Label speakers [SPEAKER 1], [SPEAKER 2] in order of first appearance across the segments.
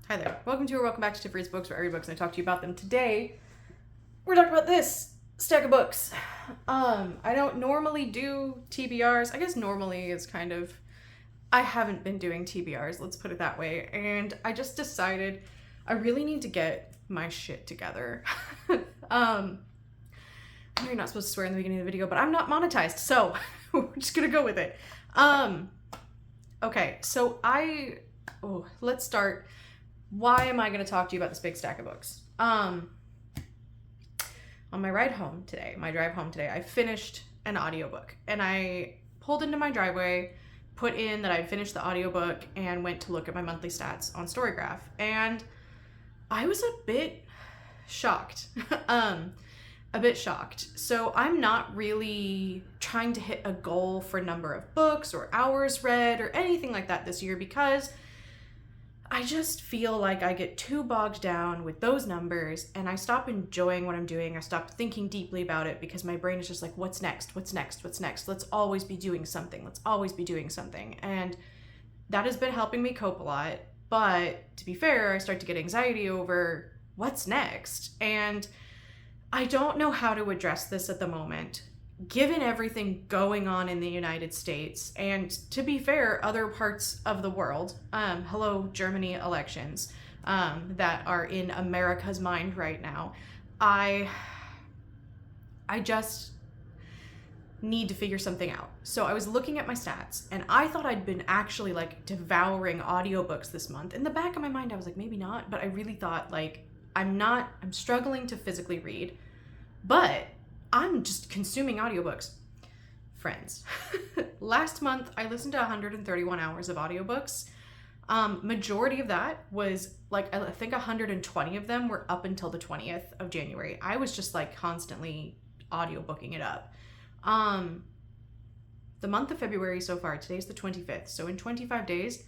[SPEAKER 1] Hi there. Welcome to or welcome back to Tiffany's Books, where I read books and I talk to you about them. Today, we're talking about this stack of books. I don't normally do TBRs. I guess normally is kind of... I haven't been doing TBRs, let's put it that way. And I just decided I really need to get my shit together. I know you're not supposed to swear in the beginning of the video, but I'm not monetized, so we're just gonna go with it. Okay, so let's start. Why am I going to talk to you about this big stack of books? On my drive home today, I finished an audiobook, and I pulled into my driveway, put in that I'd finished the audiobook, and went to look at my monthly stats on Storygraph, and I was a bit shocked. So I'm not really trying to hit a goal for number of books or hours read or anything like that this year, because I just feel like I get too bogged down with those numbers and I stop enjoying what I'm doing. I stop thinking deeply about it because my brain is just like, what's next? What's next? What's next? Let's always be doing something. Let's always be doing something. And that has been helping me cope a lot. But to be fair, I start to get anxiety over what's next. And I don't know how to address this at the moment, given everything going on in the United States, and to be fair, other parts of the world, hello Germany elections, that are in America's mind right now, I just need to figure something out. So I was looking at my stats, and I thought I'd been actually like devouring audiobooks this month. In the back of my mind, I was like, maybe not, but I really thought like, I'm struggling to physically read, but I'm just consuming audiobooks. Friends, last month I listened to 131 hours of audiobooks. Majority of that was like, I think 120 of them were up until the 20th of January. I was just like constantly audiobooking it up. The month of February so far, today's the 25th. So in 25 days,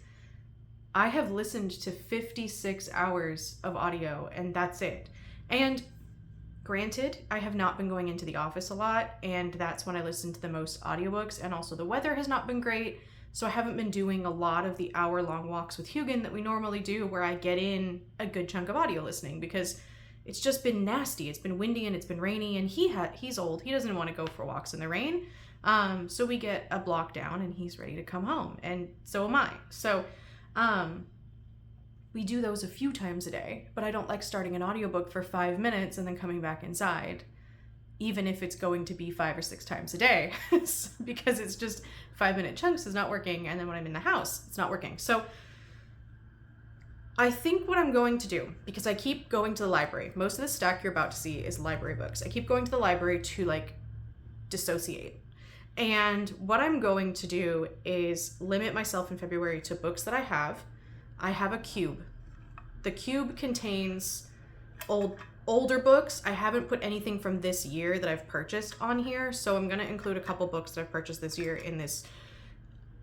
[SPEAKER 1] I have listened to 56 hours of audio, and that's it. And granted, I have not been going into the office a lot, and that's when I listen to the most audiobooks, and also the weather has not been great, so I haven't been doing a lot of the hour-long walks with Hugin that we normally do, where I get in a good chunk of audio listening, because it's just been nasty. It's been windy and it's been rainy, and he's old. He doesn't want to go for walks in the rain, so we get a block down, and he's ready to come home, and so am I. So we do those a few times a day, but I don't like starting an audiobook for 5 minutes and then coming back inside, even if it's going to be 5 or 6 times a day, because it's just 5-minute chunks is not working, and then when I'm in the house, it's not working. So I think what I'm going to do, because I keep going to the library, most of the stack you're about to see is library books. I keep going to the library to like dissociate. And what I'm going to do is limit myself in February to books that I have. I have a cube. The cube contains older books. I haven't put anything from this year that I've purchased on here, so I'm going to include a couple books that I've purchased this year in this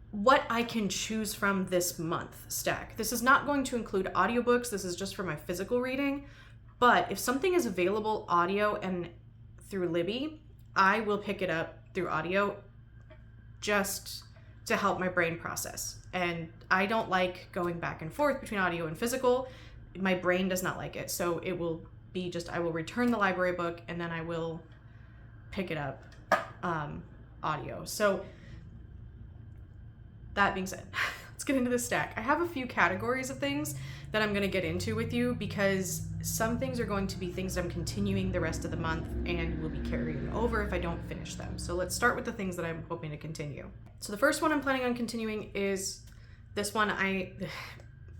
[SPEAKER 1] what I can choose from this month stack. This is not going to include audiobooks. This is just for my physical reading. But if something is available audio and through Libby, I will pick it up through audio just to help my brain process. And I don't like going back and forth between audio and physical. My brain does not like it. So it will be just, I will return the library book and then I will pick it up audio. So that being said, let's get into the stack. I have a few categories of things that I'm going to get into with you, because some things are going to be things that I'm continuing the rest of the month and will be carrying over if I don't finish them. So let's start with the things that I'm hoping to continue. So the first one I'm planning on continuing is this one.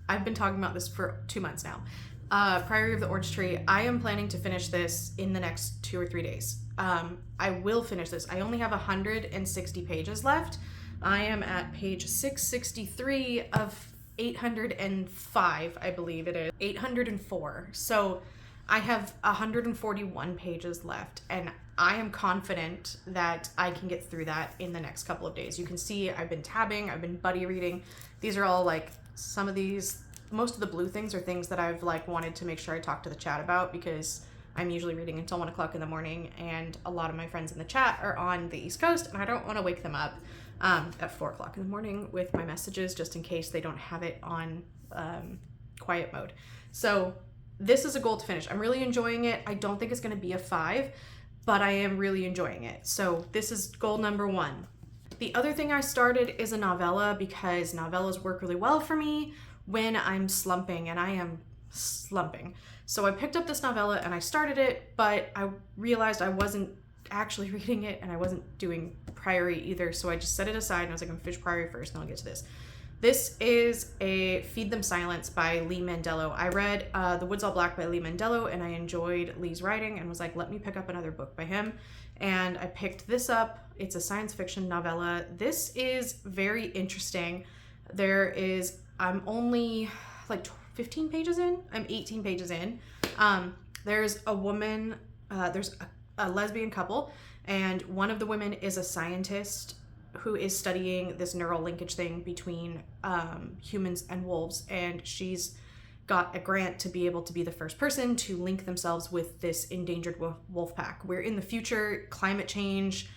[SPEAKER 1] I've been talking about this for 2 months now. Priory of the Orange Tree. I am planning to finish this in the next 2 or 3 days. I will finish this. I only have 160 pages left. I am at page 663 of 805, I believe it is. 804. So I have 141 pages left, and I am confident that I can get through that in the next couple of days. You can see I've been tabbing, I've been buddy reading. These are all like, some of these, most of the blue things are things that I've like wanted to make sure I talk to the chat about, because I'm usually reading until 1 o'clock in the morning, and a lot of my friends in the chat are on the East Coast, and I don't want to wake them up at 4 o'clock in the morning with my messages, just in case they don't have it on quiet mode. So this is a goal to finish. I'm really enjoying it. I don't think it's going to be a 5, but I am really enjoying it. So this is goal number 1. The other thing I started is a novella, because novellas work really well for me when I'm slumping, and I am slumping. So I picked up this novella and I started it, but I realized I wasn't actually reading it and I wasn't doing Priory either. So I just set it aside and I was like, I'm gonna finish Priory first and I'll get to this. This is a Feed Them Silence by Lee Mandello. I read The Woods All Black by Lee Mandello and I enjoyed Lee's writing and was like, let me pick up another book by him. And I picked this up. It's a science fiction novella. This is very interesting. I'm only like 15 pages in. I'm 18 pages in. There's a woman, there's a lesbian couple, and one of the women is a scientist who is studying this neural linkage thing between humans and wolves, and she's got a grant to be able to be the first person to link themselves with this endangered wolf pack. We're in the future, climate change,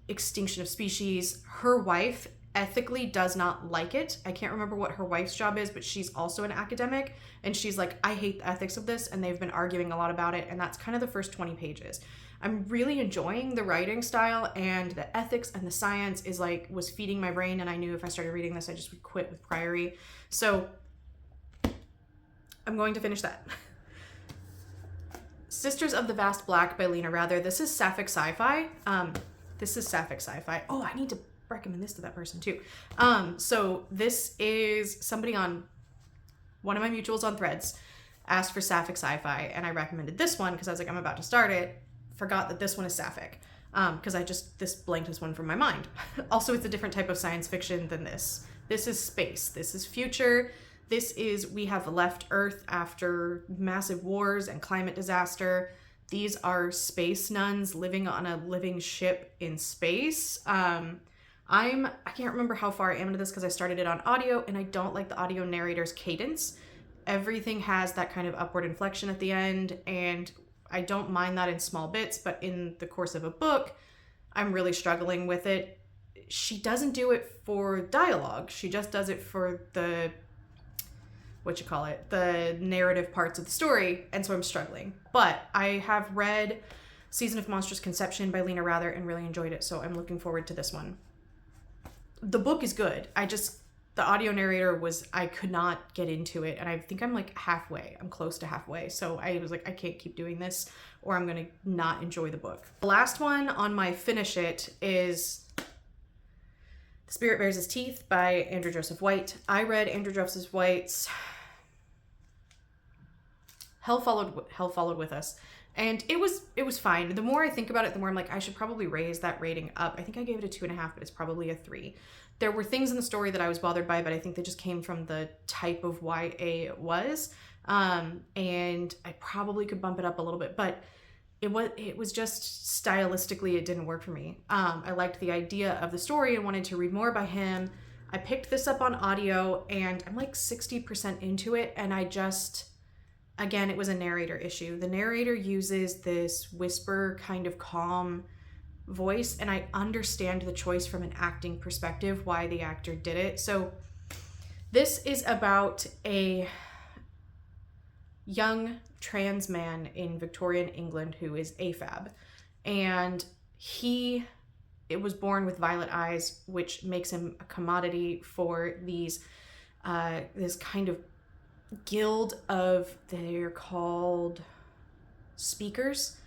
[SPEAKER 1] extinction of species. Her wife ethically does not like it. I can't remember what her wife's job is, but she's also an academic, and she's like, I hate the ethics of this, and they've been arguing a lot about it, and that's kind of the first 20 pages. I'm really enjoying the writing style, and the ethics and the science was feeding my brain, and I knew if I started reading this, I just would quit with Priory. So I'm going to finish that. Sisters of the Vast Black by Lena Rather. This is sapphic sci-fi. Oh, I need to recommend this to that person too. So this is somebody on one of my mutuals on Threads asked for sapphic sci-fi, and I recommended this one because I was like, I'm about to start it. Forgot that this one is sapphic because this blanked this one from my mind. Also, it's a different type of science fiction than this. This is space. This is future. We have left Earth after massive wars and climate disaster. These are space nuns living on a living ship in space. I can't remember how far I am into this because I started it on audio, and I don't like the audio narrator's cadence. Everything has that kind of upward inflection at the end, and I don't mind that in small bits, but in the course of a book, I'm really struggling with it. She doesn't do it for dialogue. She just does it for the narrative parts of the story, and so I'm struggling. But I have read Season of Monstrous Conception by Lena Rather and really enjoyed it, so I'm looking forward to this one. The book is good. The audio narrator I could not get into it, and I think I'm like halfway. I'm close to halfway, so I was like, I can't keep doing this or I'm gonna not enjoy the book. The last one on my finish it is The Spirit Bears His Teeth by Andrew Joseph White. I read Andrew Joseph White's Hell Followed With Us, and it was fine. The more I think about it, the more I'm like, I should probably raise that rating up. I think I gave it a 2.5, but it's probably a 3. There were things in the story that I was bothered by, but I think they just came from the type of YA it was, and I probably could bump it up a little bit, but it was just stylistically, it didn't work for me. I liked the idea of the story and wanted to read more by him. I picked this up on audio, and I'm like 60% into it, and again, it was a narrator issue. The narrator uses this whisper kind of calm voice, and I understand the choice from an acting perspective, why the actor did it. So this is about a young trans man in Victorian England who is AFAB, and it was born with violet eyes, which makes him a commodity for this kind of guild they're called speakers.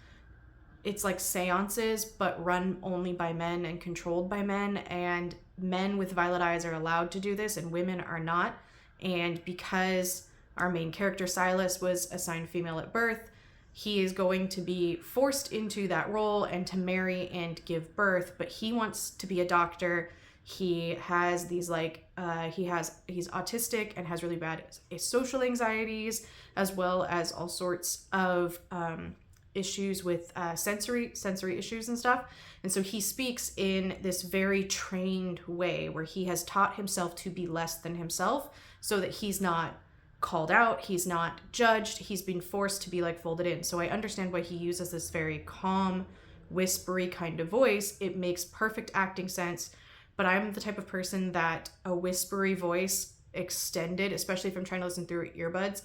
[SPEAKER 1] It's like seances, but run only by men and controlled by men, and men with violet eyes are allowed to do this and women are not. And because our main character Silas was assigned female at birth, he is going to be forced into that role and to marry and give birth, but he wants to be a doctor. He has these he's autistic and has really bad social anxieties, as well as all sorts of issues with sensory issues and stuff. And so he speaks in this very trained way where he has taught himself to be less than himself so that he's not called out, he's not judged, he's been forced to be like folded in. So I understand why he uses this very calm, whispery kind of voice. It makes perfect acting sense, but I'm the type of person that a whispery voice extended, especially if I'm trying to listen through earbuds,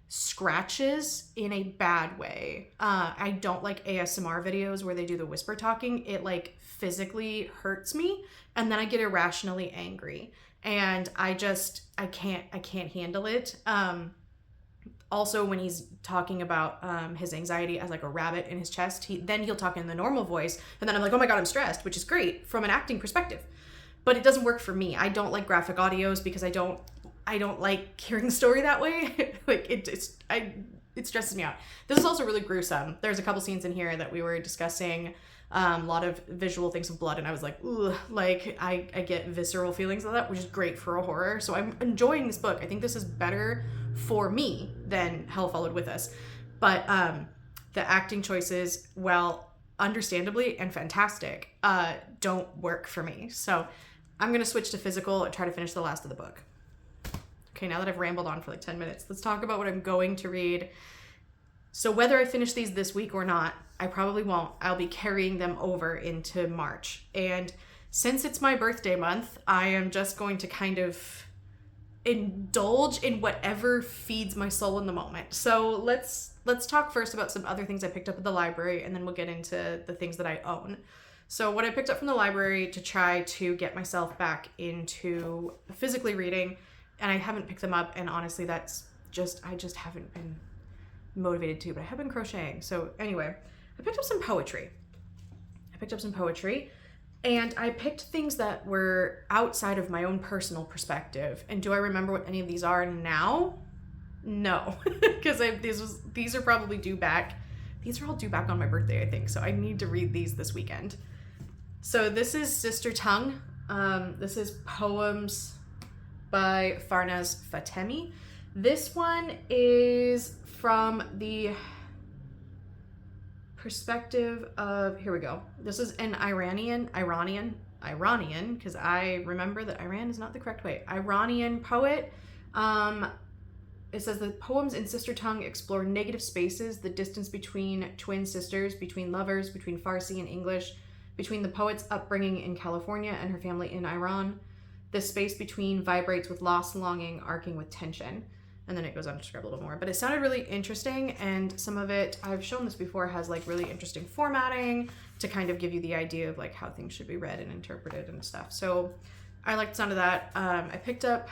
[SPEAKER 1] scratches in a bad way. I don't like ASMR videos where they do the whisper talking. It like physically hurts me, and then I get irrationally angry, and I can't handle it. Also, when he's talking about his anxiety as like a rabbit in his chest, he'll talk in the normal voice, and then I'm like, oh my god, I'm stressed, which is great from an acting perspective, but it doesn't work for me. I don't like graphic audios because I don't like hearing the story that way. Like it stresses me out. This is also really gruesome. There's a couple scenes in here that we were discussing, a lot of visual things of blood, and I was like, ugh, like I get visceral feelings of that, which is great for a horror. So I'm enjoying this book. I think this is better for me than Hell Followed With Us. But the acting choices, well, understandably and fantastic, don't work for me. So I'm going to switch to physical and try to finish the last of the book. Okay, now that I've rambled on for like 10 minutes, let's talk about what I'm going to read. So whether I finish these this week or not, I probably won't. I'll be carrying them over into March. And since it's my birthday month, I am just going to kind of indulge in whatever feeds my soul in the moment. So let's talk first about some other things I picked up at the library, and then we'll get into the things that I own. So what I picked up from the library to try to get myself back into physically reading, and I haven't picked them up, and honestly I just haven't been motivated to, but I have been crocheting. So anyway, I picked up some poetry. And I picked things that were outside of my own personal perspective. And do I remember what any of these are now? No, because these are probably due back. These are all due back on my birthday, I think. So I need to read these this weekend. So this is Sister Tongue. This is poems by Farnaz Fatemi. This one is from the perspective of, here we go. This is an Iranian, because I remember that Iran is not the correct way. Iranian poet. It says the poems in Sister Tongue explore negative spaces, the distance between twin sisters, between lovers, between Farsi and English, between the poet's upbringing in California and her family in Iran. The space between vibrates with loss, longing, arcing with tension. And then it goes on to describe a little more. But it sounded really interesting, and some of it, I've shown this before, has like really interesting formatting to kind of give you the idea of like how things should be read and interpreted and stuff. So I liked the sound of that. I picked up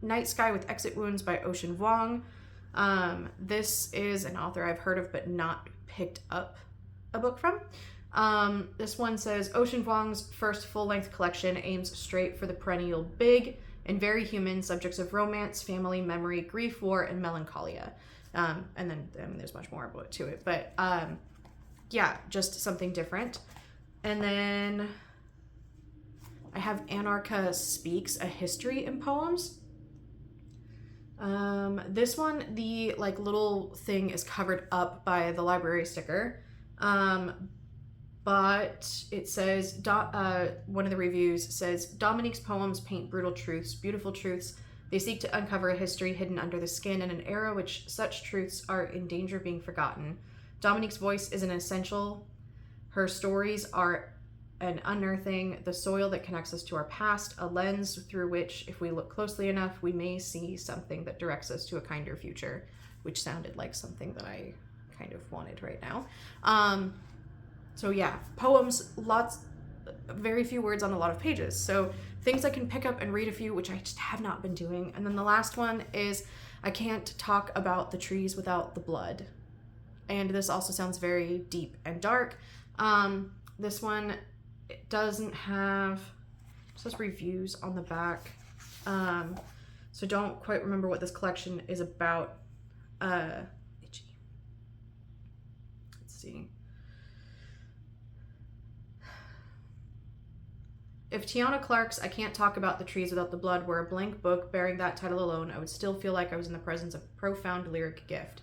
[SPEAKER 1] Night Sky with Exit Wounds by Ocean Vuong. This is an author I've heard of but not picked up a book from. This one says, Ocean Vuong's first full-length collection aims straight for the perennial big and very human subjects of romance, family, memory, grief, war, and melancholia. And then there's much more to it. But yeah, just something different. And then I have Anarcha Speaks, A History in Poems. This one, the like little thing is covered up by the library sticker. But it says, one of the reviews says, Dominique's poems paint brutal truths, beautiful truths. They seek to uncover a history hidden under the skin in an era which such truths are in danger of being forgotten. Dominique's voice is an essential. Her stories are an unearthing the soil that connects us to our past, a lens through which, if we look closely enough, we may see something that directs us to a kinder future, which sounded like something that I kind of wanted right now. So yeah, poems, very few words on a lot of pages. So things I can pick up and read a few, which I just have not been doing. And then the last one is, I can't talk about the trees without the blood. And this also sounds very deep and dark. This one, it doesn't have, it says reviews on the back. So don't quite remember what this collection is about. Itchy. Let's see. If Tiana Clark's I Can't Talk About the Trees Without the Blood were a blank book bearing that title alone, I would still feel like I was in the presence of a profound lyric gift.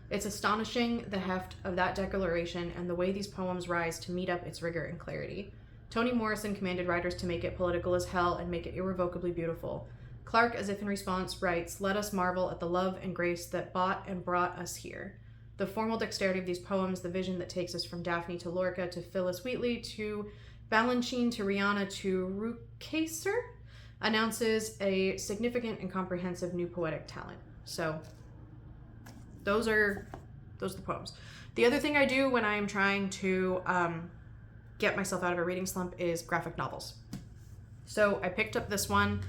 [SPEAKER 1] It's astonishing, the heft of that declaration and the way these poems rise to meet up its rigor and clarity. Toni Morrison commanded writers to make it political as hell and make it irrevocably beautiful. Clark, as if in response, writes, let us marvel at the love and grace that bought and brought us here. The formal dexterity of these poems, the vision that takes us from Daphne to Lorca to Phyllis Wheatley to Balanchine to Rihanna to Rukeyser, announces a significant and comprehensive new poetic talent. So those are the poems. The other thing I do when I'm trying to get myself out of a reading slump is graphic novels. So I picked up this one,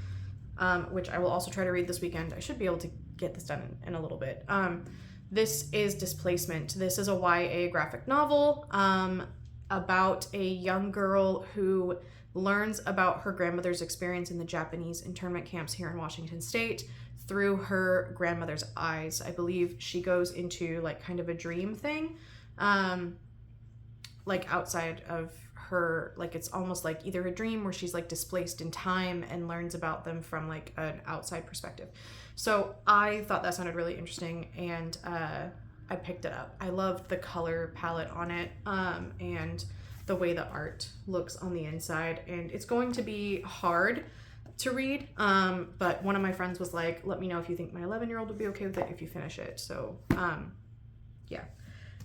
[SPEAKER 1] which I will also try to read this weekend. I should be able to get this done in a little bit. This is Displacement. This is a YA graphic novel about a young girl who learns about her grandmother's experience in the Japanese internment camps here in Washington State through her grandmother's eyes. I believe she goes into like kind of a dream thing, like outside of her, like it's almost like either a dream where she's like displaced in time and learns about them from like an outside perspective. So I thought that sounded really interesting, and I picked it up. I loved the color palette on it, and the way the art looks on the inside, and it's going to be hard to read, but one of my friends was like, let me know if you think my 11-year-old would be okay with it if you finish it. So yeah.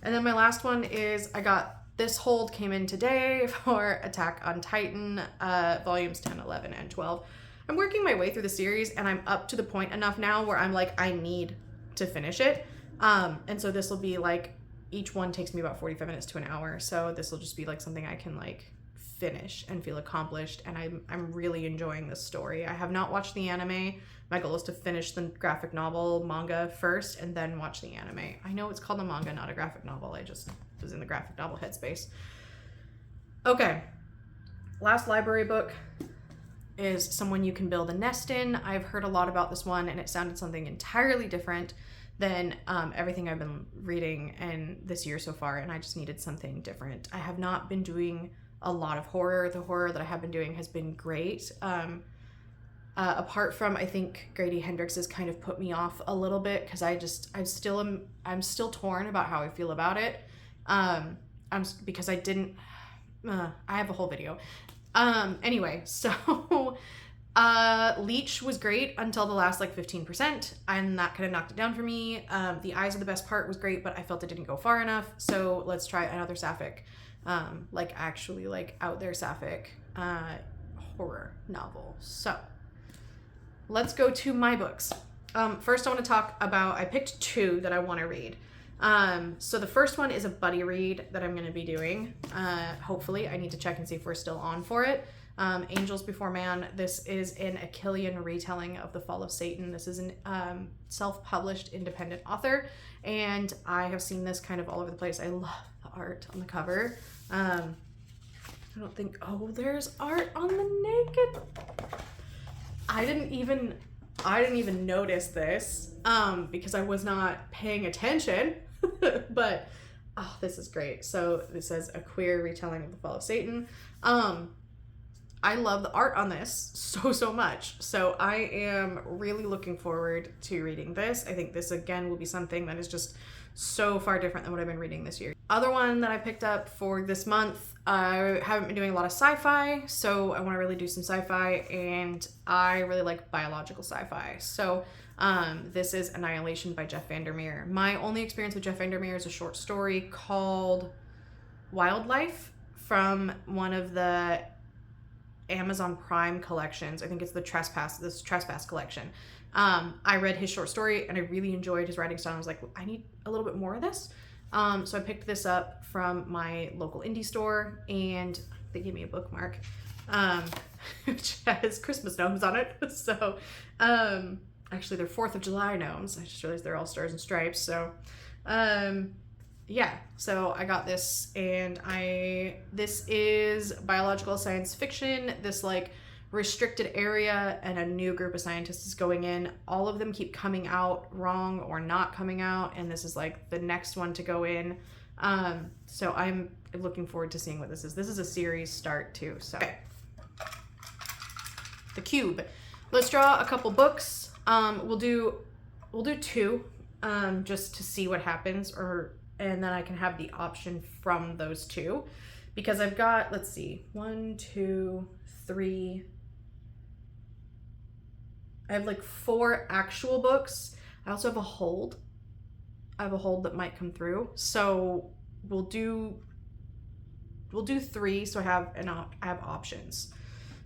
[SPEAKER 1] And then my last one is, I got this hold came in today for Attack on Titan, volumes 10, 11, and 12. I'm working my way through the series, and I'm up to the point enough now where I'm like, I need to finish it. And so this will be like, each one takes me about 45 minutes to an hour. So this will just be like something I can like finish and feel accomplished. And I'm really enjoying this story. I have not watched the anime. My goal is to finish the graphic novel manga first and then watch the anime. I know it's called a manga, not a graphic novel. I just was in the graphic novel headspace. Okay. Last library book is Someone You Can Build a Nest In. I've heard a lot about this one, and it sounded something entirely different than everything I've been reading in this year so far, and I just needed something different. I have not been doing a lot of horror. The horror that I have been doing has been great. Apart from, I think Grady Hendrix has kind of put me off a little bit because I'm still torn about how I feel about it. Because I have a whole video. Anyway, so Leech was great until the last like 15%, and that kind of knocked it down for me. The Eyes of the Best Part was great, but I felt it didn't go far enough. So let's try another sapphic, like actually like out there sapphic horror novel. So let's go to my books. First I want to talk about, I picked two that I want to read. So the first one is a buddy read that I'm going to be doing. Hopefully I need to check and see if we're still on for it. Angels Before Man. This is an Achillean retelling of the fall of Satan. This is an self-published independent author, and I have seen this kind of all over the place. I love the art on the cover. I don't think, oh, there's art on the naked. I didn't even notice this because I was not paying attention. But oh, this is great. So this says a queer retelling of the fall of Satan. I love the art on this so much. So I am really looking forward to reading this. I think this again will be something that is just so far different than what I've been reading this year. Other one that I picked up for this month, I haven't been doing a lot of sci-fi, so I want to really do some sci-fi, and I really like biological sci-fi. So this is Annihilation by Jeff Vandermeer. My only experience with Jeff Vandermeer is a short story called Wildlife from one of the Amazon Prime collections. I think it's the Trespass collection. I read his short story and I really enjoyed his writing style. I was like, I need a little bit more of this. So I picked this up from my local indie store, and they gave me a bookmark, which has Christmas gnomes on it. So, actually they're 4th of July gnomes. I just realized they're all stars and stripes. So, yeah, so I got this, and this is biological science fiction. This like restricted area, and a new group of scientists is going in. All of them keep coming out wrong or not coming out, and this is like the next one to go in. So I'm looking forward to seeing what this is. This is a series start too. So okay. The Cube. Let's draw a couple books. We'll do two, just to see what happens, and then I can have the option from those two, because I've got, let's see, 1, 2, 3. I have like 4 actual books. I also have a hold. I have a hold that might come through. So we'll do 3, so I have options.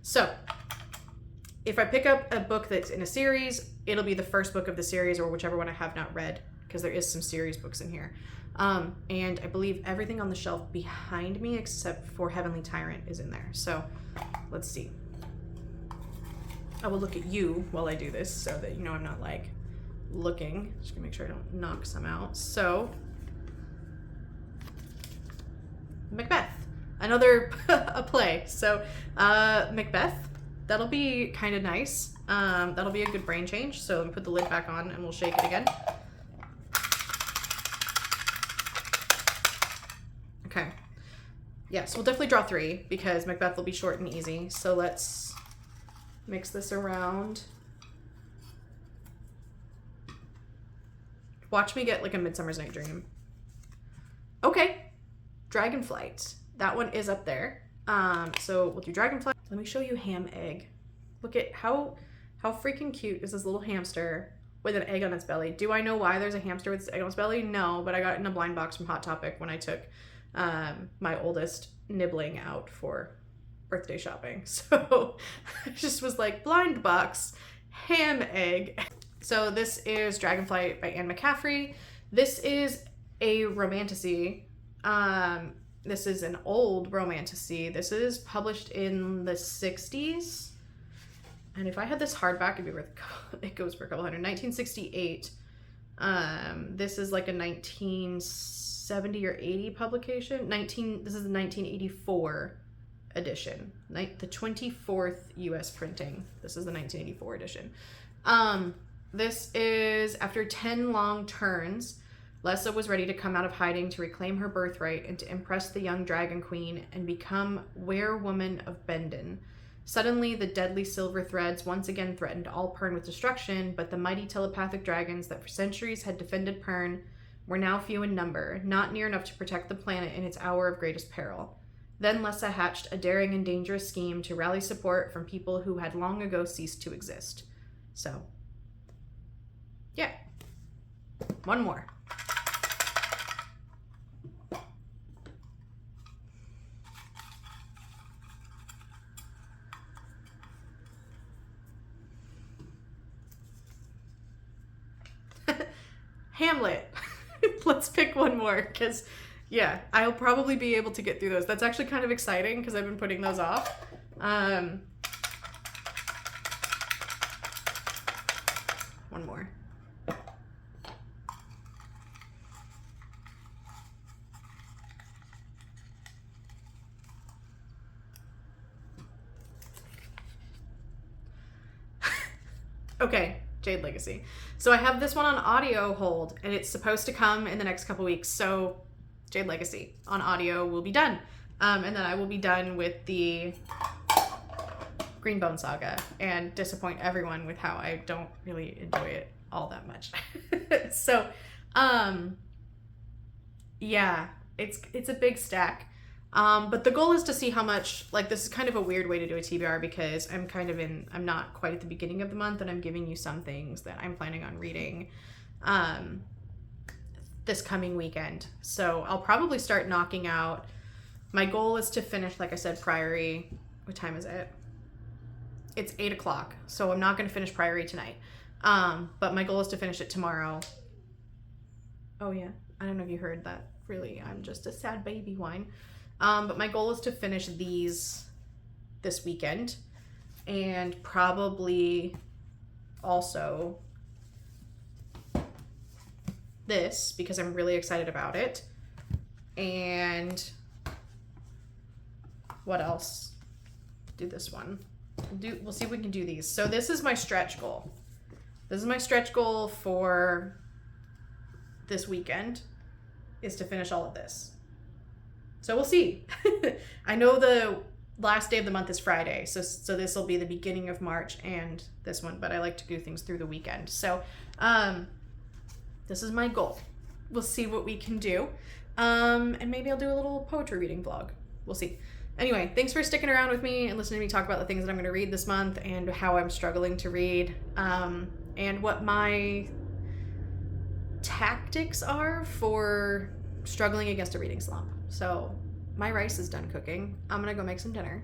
[SPEAKER 1] So if I pick up a book that's in a series, it'll be the first book of the series or whichever one I have not read, because there is some series books in here. And I believe everything on the shelf behind me except for Heavenly Tyrant is in there. So let's see. I will look at you while I do this so that you know I'm not like looking. Just gonna make sure I don't knock some out. So Macbeth, another a play. So Macbeth, that'll be kind of nice. That'll be a good brain change. So let me put the lid back on and we'll shake it again. Okay. Yes, we'll definitely draw 3 because Macbeth will be short and easy. So let's mix this around. Watch me get like a Midsummer's Night Dream. Okay. Dragonflight. That one is up there. So we'll do Dragonflight. Let me show you Ham Egg. Look at how freaking cute is this little hamster with an egg on its belly. Do I know why there's a hamster with an egg on its belly? No, but I got it in a blind box from Hot Topic when I took my oldest nibbling out for birthday shopping. So I just was like, blind box, ham egg. So this is Dragonflight by Anne McCaffrey. This is a romantasy. This is an old romantasy. This is published in the 60s. And if I had this hardback, it'd be worth, it goes for a couple hundred. 1968. This is like a 1970 or 80 publication. This is the 1984 edition. The 24th US printing. This is the 1984 edition. This is after 10 long turns, Lessa was ready to come out of hiding to reclaim her birthright and to impress the young dragon queen and become werewoman of Bendon. Suddenly, the deadly silver threads once again threatened all Pern with destruction, but the mighty telepathic dragons that for centuries had defended Pern were now few in number, not near enough to protect the planet in its hour of greatest peril. Then Lessa hatched a daring and dangerous scheme to rally support from people who had long ago ceased to exist. So, yeah. One more. Hamlet. Let's pick one more because, yeah, I'll probably be able to get through those. That's actually kind of exciting because I've been putting those off. One more. Okay. Jade Legacy. So I have this one on audio hold, and it's supposed to come in the next couple weeks. So Jade Legacy on audio will be done. And then I will be done with the Greenbone Saga and disappoint everyone with how I don't really enjoy it all that much. So, yeah, it's a big stack. But the goal is to see how much, like, this is kind of a weird way to do a TBR because I'm not quite at the beginning of the month and I'm giving you some things that I'm planning on reading, this coming weekend. So I'll probably start knocking out, my goal is to finish, like I said, Priory. What time is it? It's 8 o'clock. So I'm not going to finish Priory tonight. But my goal is to finish it tomorrow. Oh yeah. I don't know if you heard that. Really, I'm just a sad baby whine. But my goal is to finish these this weekend and probably also this because I'm really excited about it. And what else? Do this one. We'll see if we can do these. So this is my stretch goal. This is my stretch goal for this weekend is to finish all of this. So we'll see. I know the last day of the month is Friday, so this will be the beginning of March and this one, but I like to do things through the weekend. So this is my goal. We'll see what we can do. And maybe I'll do a little poetry reading vlog. We'll see. Anyway, thanks for sticking around with me and listening to me talk about the things that I'm going to read this month and how I'm struggling to read, and what my tactics are for struggling against a reading slump. So my rice is done cooking. I'm gonna go make some dinner